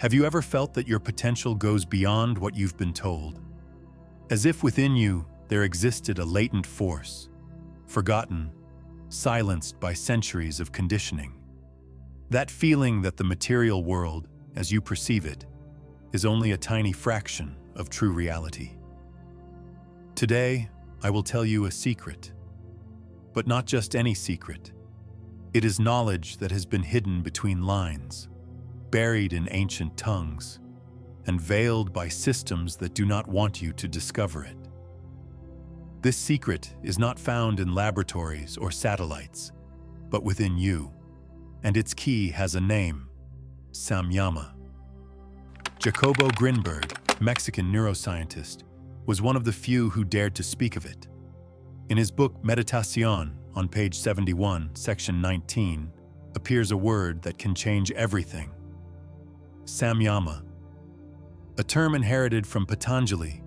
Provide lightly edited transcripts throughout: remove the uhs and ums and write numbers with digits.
Have you ever felt that your potential goes beyond what you've been told? As if within you there existed a latent force, forgotten, silenced by centuries of conditioning. That feeling that the material world, as you perceive it, is only a tiny fraction of true reality. Today, I will tell you a secret. But not just any secret. It is knowledge that has been hidden between lines, buried in ancient tongues, and veiled by systems that do not want you to discover it. This secret is not found in laboratories or satellites, but within you, and its key has a name: Samyama. Jacobo Grinberg, Mexican neuroscientist, was one of the few who dared to speak of it. In his book Meditación, on page 71, section 19, appears a word that can change everything: Samyama. A term inherited from Patanjali,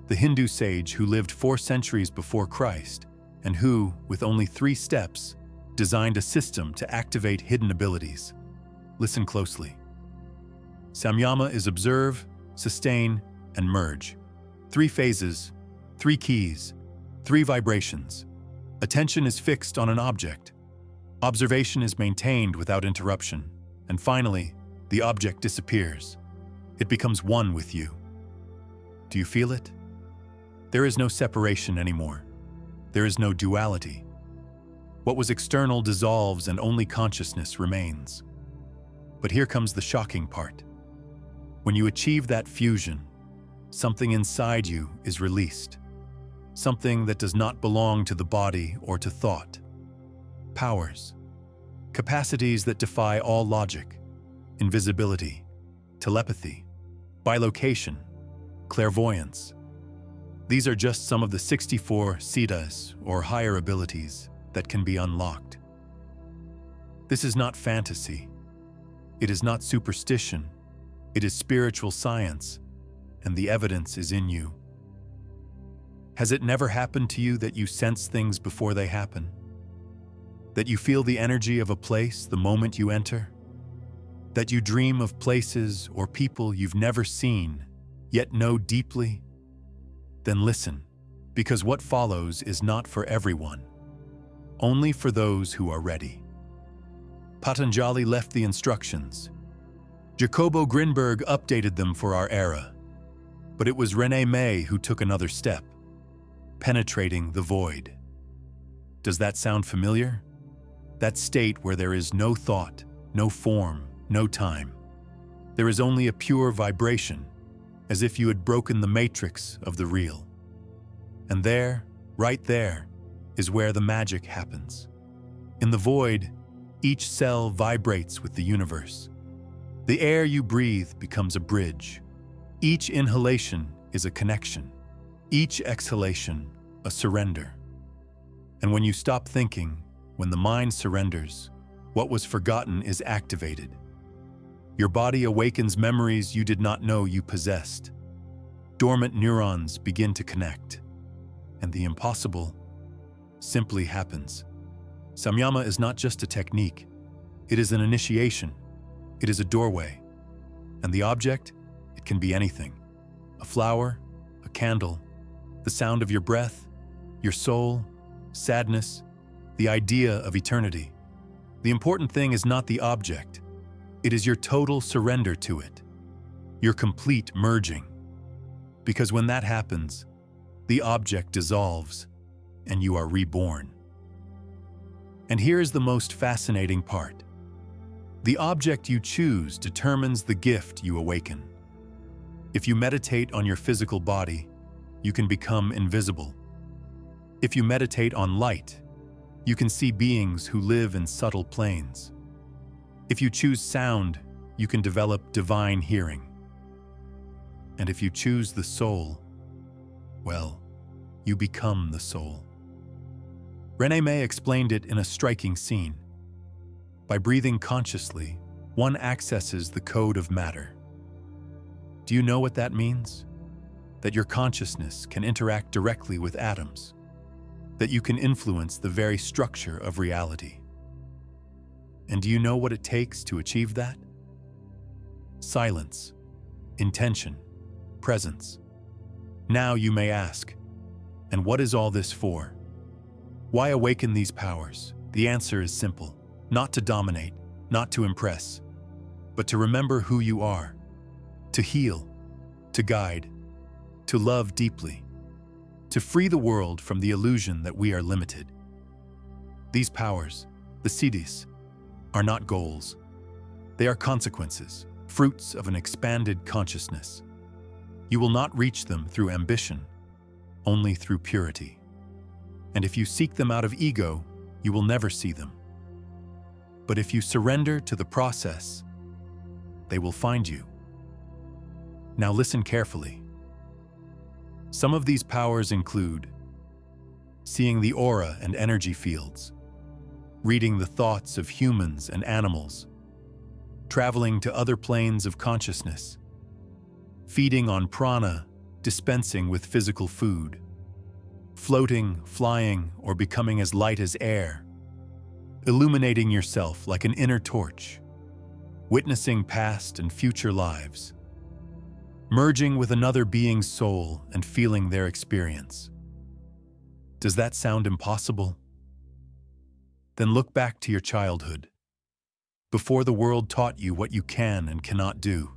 the Hindu sage who lived 4 centuries before Christ, and who, with only 3 steps, designed a system to activate hidden abilities. Listen closely. Samyama is observe, sustain, and merge. 3 phases, 3 keys, 3 vibrations. Attention is fixed on an object. Observation is maintained without interruption. And finally, the object disappears. It becomes one with you. Do you feel it? There is no separation anymore. There is no duality. What was external dissolves and only consciousness remains. But here comes the shocking part. When you achieve that fusion, something inside you is released. Something that does not belong to the body or to thought. Powers. Capacities that defy all logic. Invisibility. Telepathy. Bilocation. Clairvoyance. These are just some of the 64 siddhis, or higher abilities, that can be unlocked. This is not fantasy. It is not superstition. It is spiritual science, and the evidence is in you. Has it never happened to you that you sense things before they happen? That you feel the energy of a place the moment you enter? That you dream of places or people you've never seen, yet know deeply? Then listen, because what follows is not for everyone, only for those who are ready. Patanjali left the instructions. Jacobo Grinberg updated them for our era. But it was René May who took another step, penetrating the void. Does that sound familiar? That state where there is no thought, no form, no time. There is only a pure vibration, as if you had broken the matrix of the real. And there, right there, is where the magic happens. In the void, each cell vibrates with the universe. The air you breathe becomes a bridge. Each inhalation is a connection. Each exhalation, a surrender. And when you stop thinking, when the mind surrenders, what was forgotten is activated. Your body awakens memories you did not know you possessed. Dormant neurons begin to connect. And the impossible simply happens. Samyama is not just a technique. It is an initiation. It is a doorway. And the object? It can be anything. A flower, a candle, the sound of your breath, your soul, sadness, the idea of eternity. The important thing is not the object. It is your total surrender to it. Your complete merging. Because when that happens, the object dissolves and you are reborn. And here is the most fascinating part. The object you choose determines the gift you awaken. If you meditate on your physical body, you can become invisible. If you meditate on light, you can see beings who live in subtle planes. If you choose sound, you can develop divine hearing. And if you choose the soul, well, you become the soul. René May explained it in a striking scene. By breathing consciously, one accesses the code of matter. Do you know what that means? That your consciousness can interact directly with atoms. That you can influence the very structure of reality. And do you know what it takes to achieve that? silence, intention, presence. Now you may ask, and what is all this for? Why awaken these powers? The answer is simple: not to dominate, not to impress, but to remember who you are, to heal, to guide, to love deeply, to free the world from the illusion that we are limited. These powers, the siddhis, are not goals. They are consequences, fruits of an expanded consciousness. You will not reach them through ambition, only through purity. And if you seek them out of ego, you will never see them. But if you surrender to the process, they will find you. Now listen carefully. Some of these powers include seeing the aura and energy fields, reading the thoughts of humans and animals, traveling to other planes of consciousness, feeding on prana, dispensing with physical food, floating, flying, or becoming as light as air, illuminating yourself like an inner torch, witnessing past and future lives, merging with another being's soul and feeling their experience. Does that sound impossible? Then look back to your childhood, before the world taught you what you can and cannot do.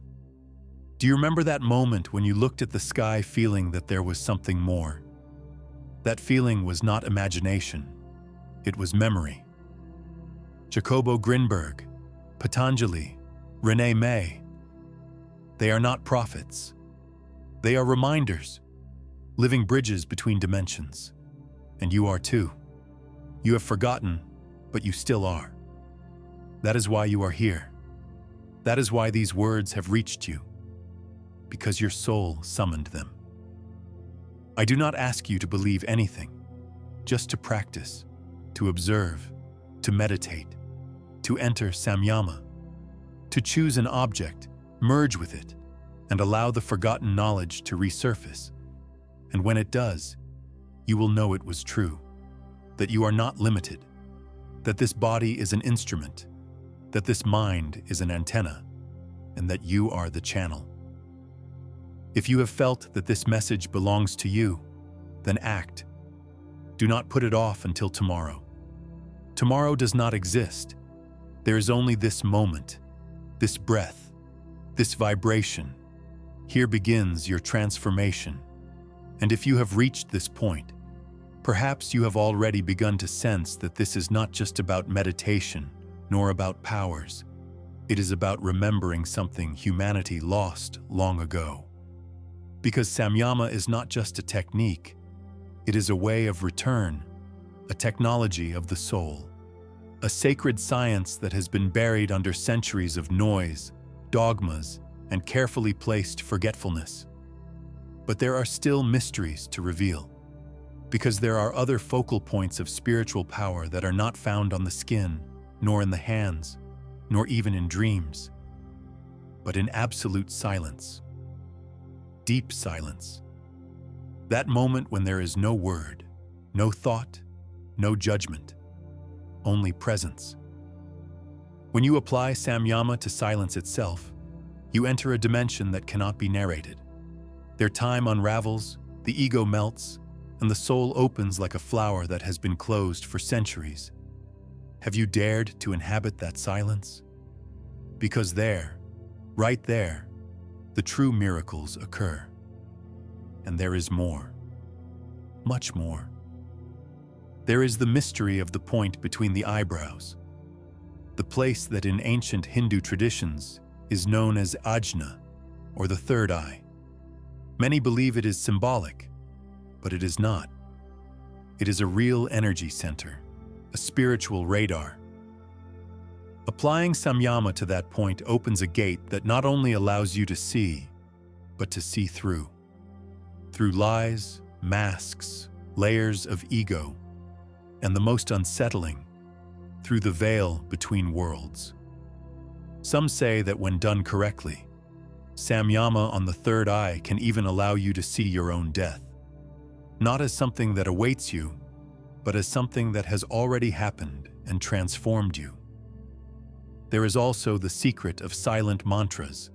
Do you remember that moment when you looked at the sky feeling that there was something more? That feeling was not imagination, it was memory. Jacobo Grinberg, Patanjali, Renee May, they are not prophets. They are reminders, living bridges between dimensions. And you are too. You have forgotten, but you still are. That is why you are here. That is why these words have reached you, because your soul summoned them. I do not ask you to believe anything, just to practice, to observe, to meditate, to enter Samyama, to choose an object, merge with it, and allow the forgotten knowledge to resurface. And when it does, you will know it was true, that you are not limited, that this body is an instrument, that this mind is an antenna, and that you are the channel. If you have felt that this message belongs to you, then act. Do not put it off until tomorrow. Tomorrow does not exist. There is only this moment, this breath, this vibration. Here begins your transformation. And if you have reached this point, perhaps you have already begun to sense that this is not just about meditation, nor about powers. It is about remembering something humanity lost long ago. Because Samyama is not just a technique, it is a way of return, a technology of the soul, a sacred science that has been buried under centuries of noise, dogmas, and carefully placed forgetfulness. But there are still mysteries to reveal, because there are other focal points of spiritual power that are not found on the skin, nor in the hands, nor even in dreams, but in absolute silence. Deep silence. That moment when there is no word, no thought, no judgment, only presence. When you apply Samyama to silence itself, you enter a dimension that cannot be narrated. Their time unravels, the ego melts, and the soul opens like a flower that has been closed for centuries. Have you dared to inhabit that silence? Because there, right there, the true miracles occur. And there is more, much more. There is the mystery of the point between the eyebrows, the place that in ancient Hindu traditions is known as ajna, or the third eye. Many believe it is symbolic, but it is not. It is a real energy center, a spiritual radar. Applying Samyama to that point opens a gate that not only allows you to see, but to see through. Through lies, masks, layers of ego, and the most unsettling, through the veil between worlds. Some say that when done correctly, Samyama on the third eye can even allow you to see your own death, not as something that awaits you, but as something that has already happened and transformed you. There is also the secret of silent mantras,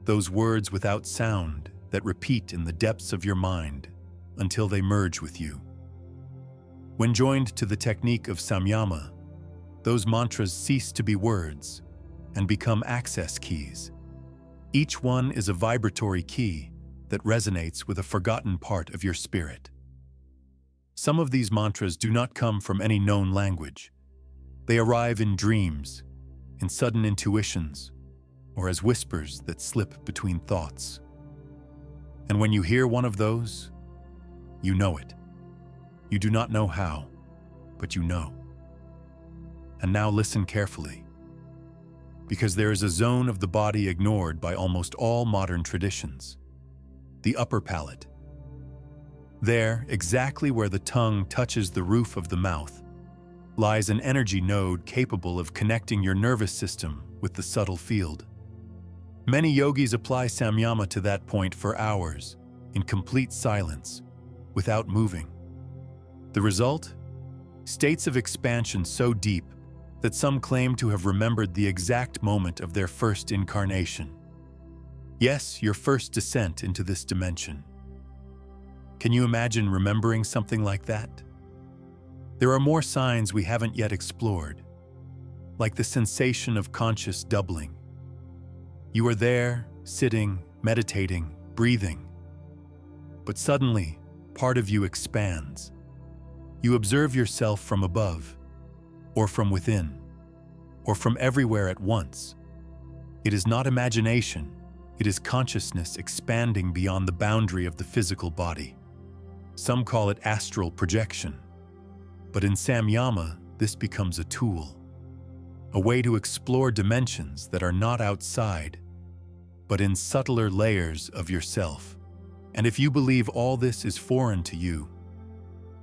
those words without sound that repeat in the depths of your mind until they merge with you. When joined to the technique of Samyama, those mantras cease to be words and become access keys. Each one is a vibratory key that resonates with a forgotten part of your spirit. Some of these mantras do not come from any known language. They arrive in dreams, in sudden intuitions, or as whispers that slip between thoughts. And when you hear one of those, you know it. You do not know how, but you know. And now listen carefully, because there is a zone of the body ignored by almost all modern traditions: the upper palate. There, exactly where the tongue touches the roof of the mouth, lies an energy node capable of connecting your nervous system with the subtle field. Many yogis apply Samyama to that point for hours, in complete silence, without moving. The result? States of expansion so deep that some claim to have remembered the exact moment of their first incarnation. Yes, your first descent into this dimension. Can you imagine remembering something like that? There are more signs we haven't yet explored, like the sensation of conscious doubling. You are there, sitting, meditating, breathing. But suddenly, part of you expands. You observe yourself from above, or from within, or from everywhere at once. It is not imagination, it is consciousness expanding beyond the boundary of the physical body. Some call it astral projection. But in Samyama, this becomes a tool, a way to explore dimensions that are not outside, but in subtler layers of yourself. And if you believe all this is foreign to you,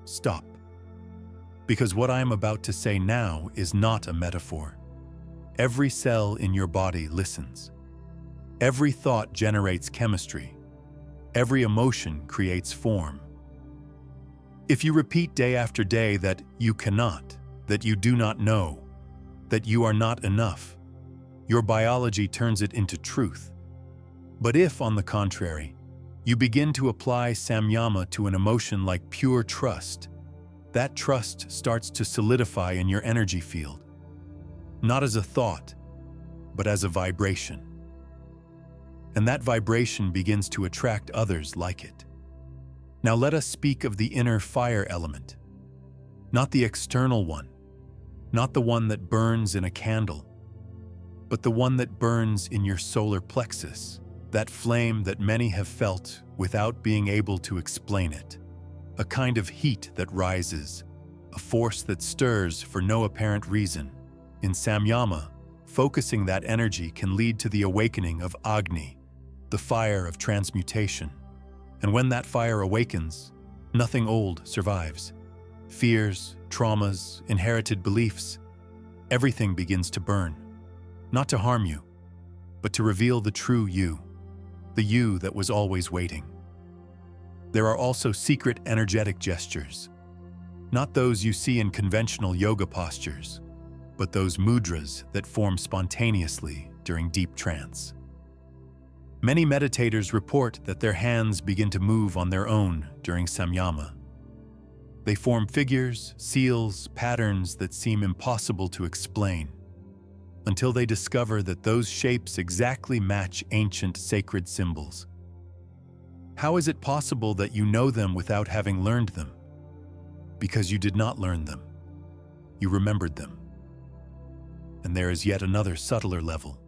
stop. Because what I am about to say now is not a metaphor. Every cell in your body listens. Every thought generates chemistry. Every emotion creates form. If you repeat day after day that you cannot, that you do not know, that you are not enough, your biology turns it into truth. But if, on the contrary, you begin to apply Samyama to an emotion like pure trust, that trust starts to solidify in your energy field, not as a thought, but as a vibration. And that vibration begins to attract others like it. Now let us speak of the inner fire element, not the external one, not the one that burns in a candle, but the one that burns in your solar plexus, that flame that many have felt without being able to explain it, a kind of heat that rises, a force that stirs for no apparent reason. In Samyama, focusing that energy can lead to the awakening of Agni, the fire of transmutation. And when that fire awakens, nothing old survives. Fears, traumas, inherited beliefs, everything begins to burn, not to harm you, but to reveal the true you, the you that was always waiting. There are also secret energetic gestures, not those you see in conventional yoga postures, but those mudras that form spontaneously during deep trance. Many meditators report that their hands begin to move on their own during Samyama. They form figures, seals, patterns that seem impossible to explain, until they discover that those shapes exactly match ancient sacred symbols. How is it possible that you know them without having learned them? Because you did not learn them. You remembered them. And there is yet another subtler level.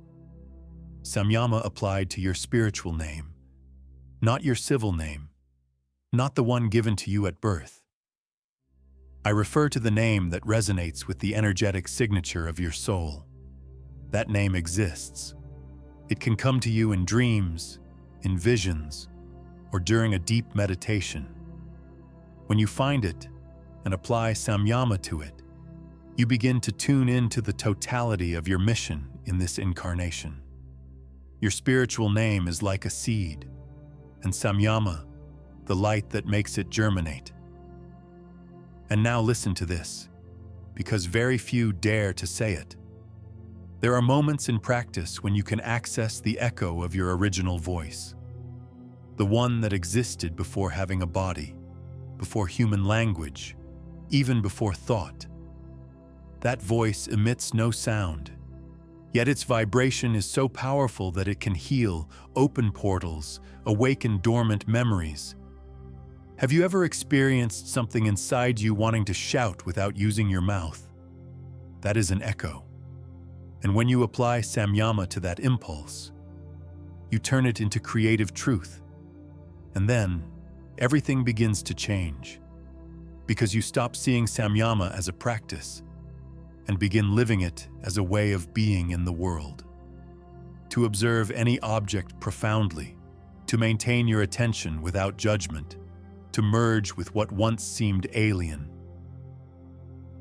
Samyama applied to your spiritual name, not your civil name, not the one given to you at birth. I refer to the name that resonates with the energetic signature of your soul. That name exists. It can come to you in dreams, in visions, or during a deep meditation. When you find it and apply Samyama to it, you begin to tune into the totality of your mission in this incarnation. Your spiritual name is like a seed, and Samyama, the light that makes it germinate. And now listen to this, because very few dare to say it. There are moments in practice when you can access the echo of your original voice, the one that existed before having a body, before human language, even before thought. That voice emits no sound, yet its vibration is so powerful that it can heal, open portals, awaken dormant memories. Have you ever experienced something inside you wanting to shout without using your mouth? That is an echo. And when you apply Samyama to that impulse, you turn it into creative truth. And then, everything begins to change. Because you stop seeing Samyama as a practice and begin living it as a way of being in the world. To observe any object profoundly, to maintain your attention without judgment, to merge with what once seemed alien.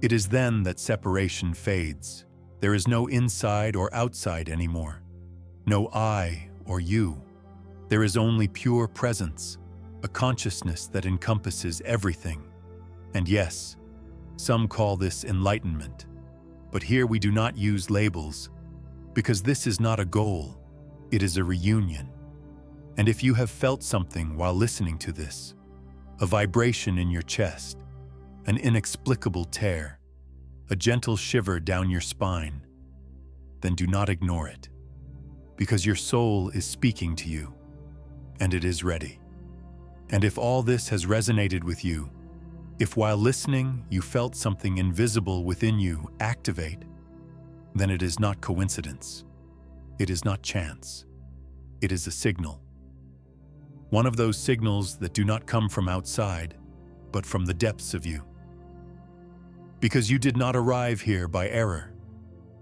It is then that separation fades. There is no inside or outside anymore, no I or you. There is only pure presence, a consciousness that encompasses everything. And yes, some call this enlightenment, but here we do not use labels, because this is not a goal, it is a reunion. And if you have felt something while listening to this, a vibration in your chest, an inexplicable tear, a gentle shiver down your spine, then do not ignore it, because your soul is speaking to you, and it is ready. And if all this has resonated with you, if while listening you felt something invisible within you activate, then it is not coincidence. It is not chance. It is a signal. One of those signals that do not come from outside, but from the depths of you. Because you did not arrive here by error.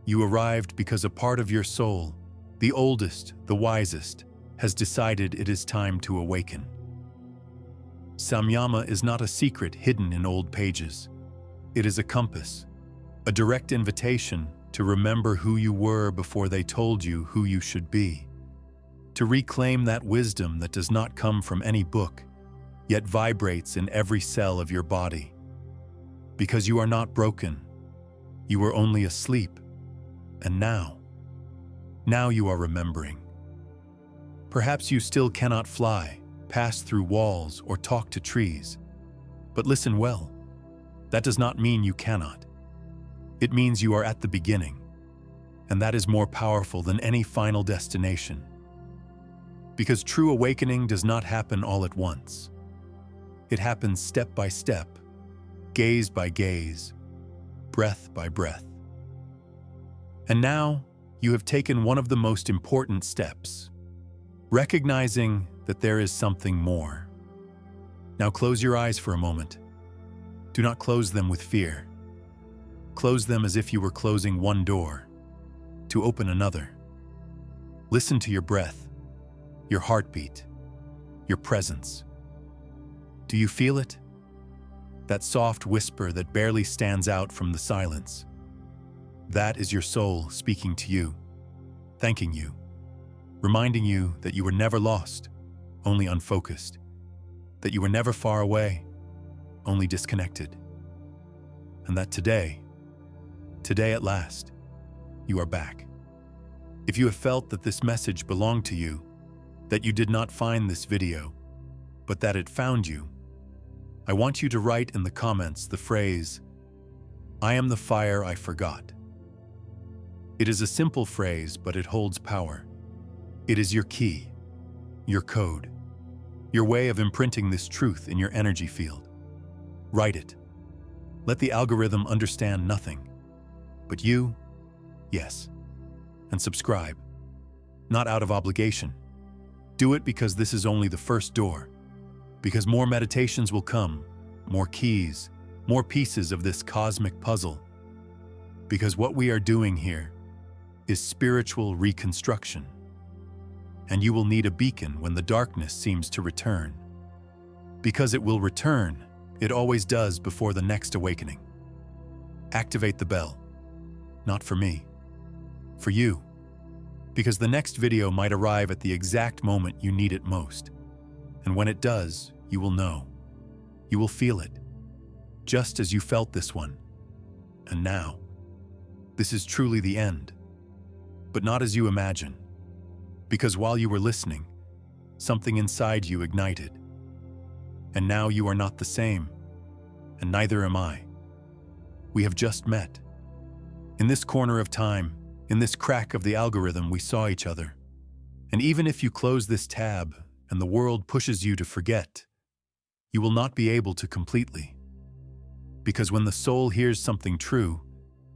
You arrived because a part of your soul, the oldest, the wisest, has decided it is time to awaken. Samyama is not a secret hidden in old pages. It is a compass, a direct invitation to remember who you were before they told you who you should be. To reclaim that wisdom that does not come from any book, yet vibrates in every cell of your body. Because you are not broken, you were only asleep, and now you are remembering. Perhaps you still cannot fly, pass through walls, or talk to trees, but listen well. That does not mean you cannot. It means you are at the beginning, and that is more powerful than any final destination. Because true awakening does not happen all at once. It happens step by step, gaze by gaze, breath by breath. And now, you have taken one of the most important steps, recognizing that there is something more. Now close your eyes for a moment. Do not close them with fear. Close them as if you were closing one door to open another. Listen to your breath, your heartbeat, your presence. Do you feel it? That soft whisper that barely stands out from the silence. That is your soul speaking to you, thanking you, reminding you that you were never lost, only unfocused, that you were never far away, only disconnected, and that today at last, you are back. If you have felt that this message belonged to you, that you did not find this video, but that it found you, I want you to write in the comments the phrase, "I am the fire I forgot." It is a simple phrase, but it holds power. It is your key, your code, your way of imprinting this truth in your energy field. Write it. Let the algorithm understand nothing. But you, yes. And subscribe. Not out of obligation. Do it because this is only the first door. Because more meditations will come, more keys, more pieces of this cosmic puzzle. Because what we are doing here is spiritual reconstruction. And you will need a beacon when the darkness seems to return. Because it will return, it always does before the next awakening. Activate the bell. Not for me, for you. Because the next video might arrive at the exact moment you need it most. And when it does, you will know. You will feel it, just as you felt this one. And now, this is truly the end. but not as you imagine. Because while you were listening, something inside you ignited. And now you are not the same, and neither am I. We have just met. In this corner of time, in this crack of the algorithm, we saw each other. And even if you close this tab and the world pushes you to forget, you will not be able to completely. Because when the soul hears something true,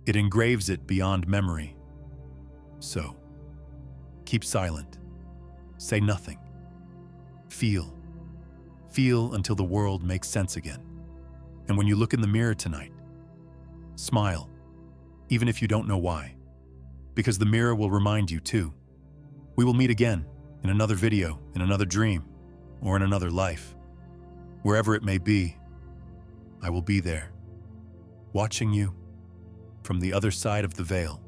it engraves it beyond memory. So, keep silent. Say nothing. Feel. Feel until the world makes sense again. And when you look in the mirror tonight, smile, even if you don't know why. Because the mirror will remind you too. We will meet again in another video, in another dream, or in another life. Wherever it may be, I will be there, watching you from the other side of the veil.